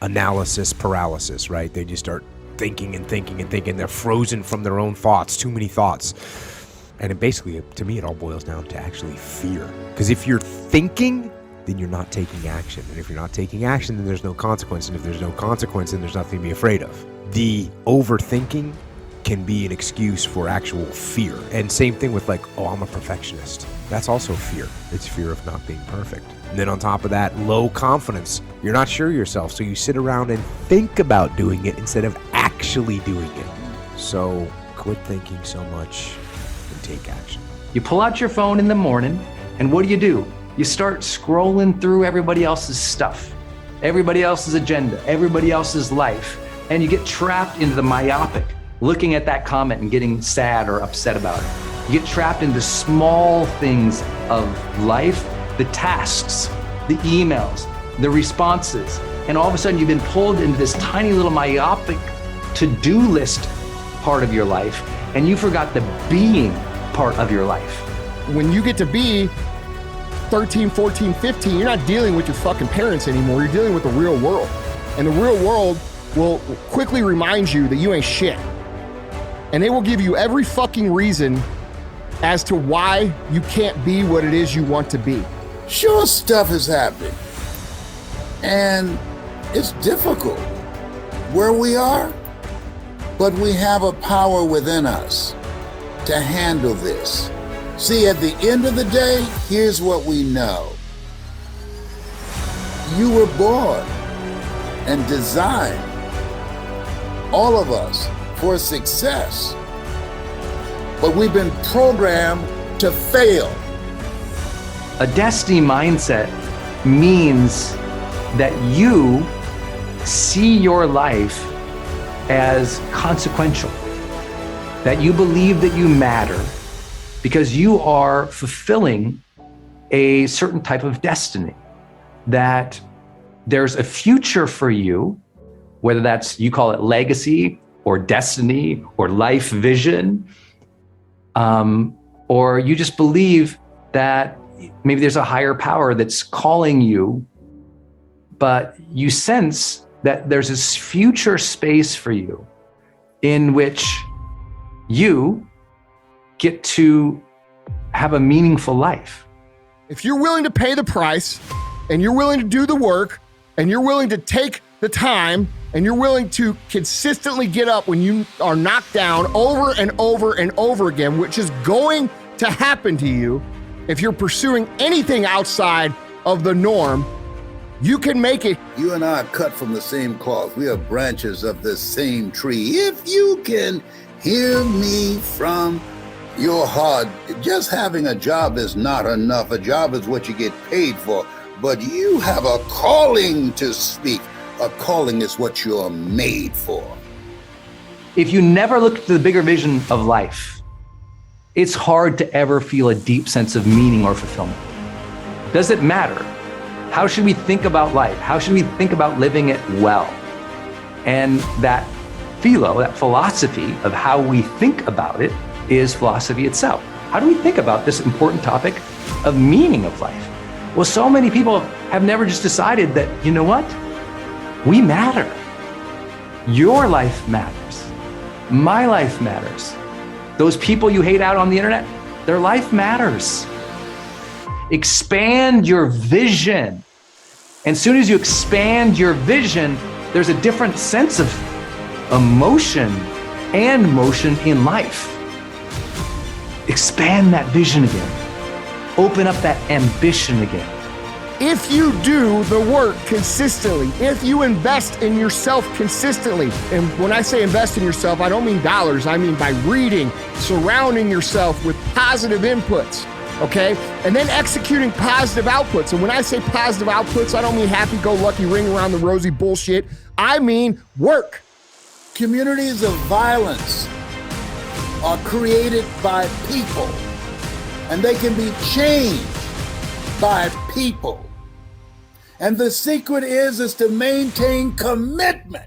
analysis paralysis, right? They just start thinking and thinking and thinking. They're frozen from their own thoughts, too many thoughts. And it basically, to me, it all boils down to actually fear. Because if you're thinking, then you're not taking action. And if you're not taking action, then there's no consequence. And if there's no consequence, then there's nothing to be afraid of. The overthinking can be an excuse for actual fear. And same thing with like, oh, I'm a perfectionist. That's also fear. It's fear of not being perfect. And then on top of that, low confidence. You're not sure of yourself, so you sit around and think about doing it instead of actually doing it. So quit thinking so much and take action. You pull out your phone in the morning, and what do? You start scrolling through everybody else's stuff, everybody else's agenda, everybody else's life, and you get trapped into the myopic, looking at that comment and getting sad or upset about it. You get trapped into small things of life, the tasks, the emails, the responses, and all of a sudden you've been pulled into this tiny little myopic to-do list part of your life, and you forgot the being part of your life. When you get to be 13, 14, 15, you're not dealing with your fucking parents anymore. You're dealing with the real world. And the real world will quickly remind you that you ain't shit. And they will give you every fucking reason as to why you can't be what it is you want to be. Sure, stuff is happening. And it's difficult where we are, but we have a power within us to handle this. See, at the end of the day, here's what we know. You were born and designed, all of us, for success. But we've been programmed to fail. A destiny mindset means that you see your life as consequential, that you believe that you matter because you are fulfilling a certain type of destiny, that there's a future for you, whether that's, you call it legacy or destiny or life vision, or you just believe that maybe there's a higher power that's calling you, but you sense that there's this future space for you in which you get to have a meaningful life. If you're willing to pay the price and you're willing to do the work and you're willing to take the time and you're willing to consistently get up when you are knocked down over and over and over again, which is going to happen to you, if you're pursuing anything outside of the norm, you can make it. You and I are cut from the same cloth. We are branches of the same tree. If you can hear me from your heart, just having a job is not enough. A job is what you get paid for, but you have a calling to speak. A calling is what you're made for. If you never look to the bigger vision of life, it's hard to ever feel a deep sense of meaning or fulfillment. Does it matter? How should we think about life? How should we think about living it well? And that philosophy of how we think about it is philosophy itself. How do we think about this important topic of meaning of life? Well, so many people have never just decided that, you know what? We matter. Your life matters. My life matters. Those people you hate out on the internet, their life matters. Expand your vision. And as soon as you expand your vision, there's a different sense of emotion and motion in life. Expand that vision again. Open up that ambition again. If you do the work consistently, if you invest in yourself consistently, and when I say invest in yourself, I don't mean dollars, I mean by reading, surrounding yourself with positive inputs, okay? And then executing positive outputs. And when I say positive outputs, I don't mean happy-go-lucky, ring around the rosy bullshit. I mean work. Communities of violence are created by people, and they can be changed by people. And the secret is to maintain commitment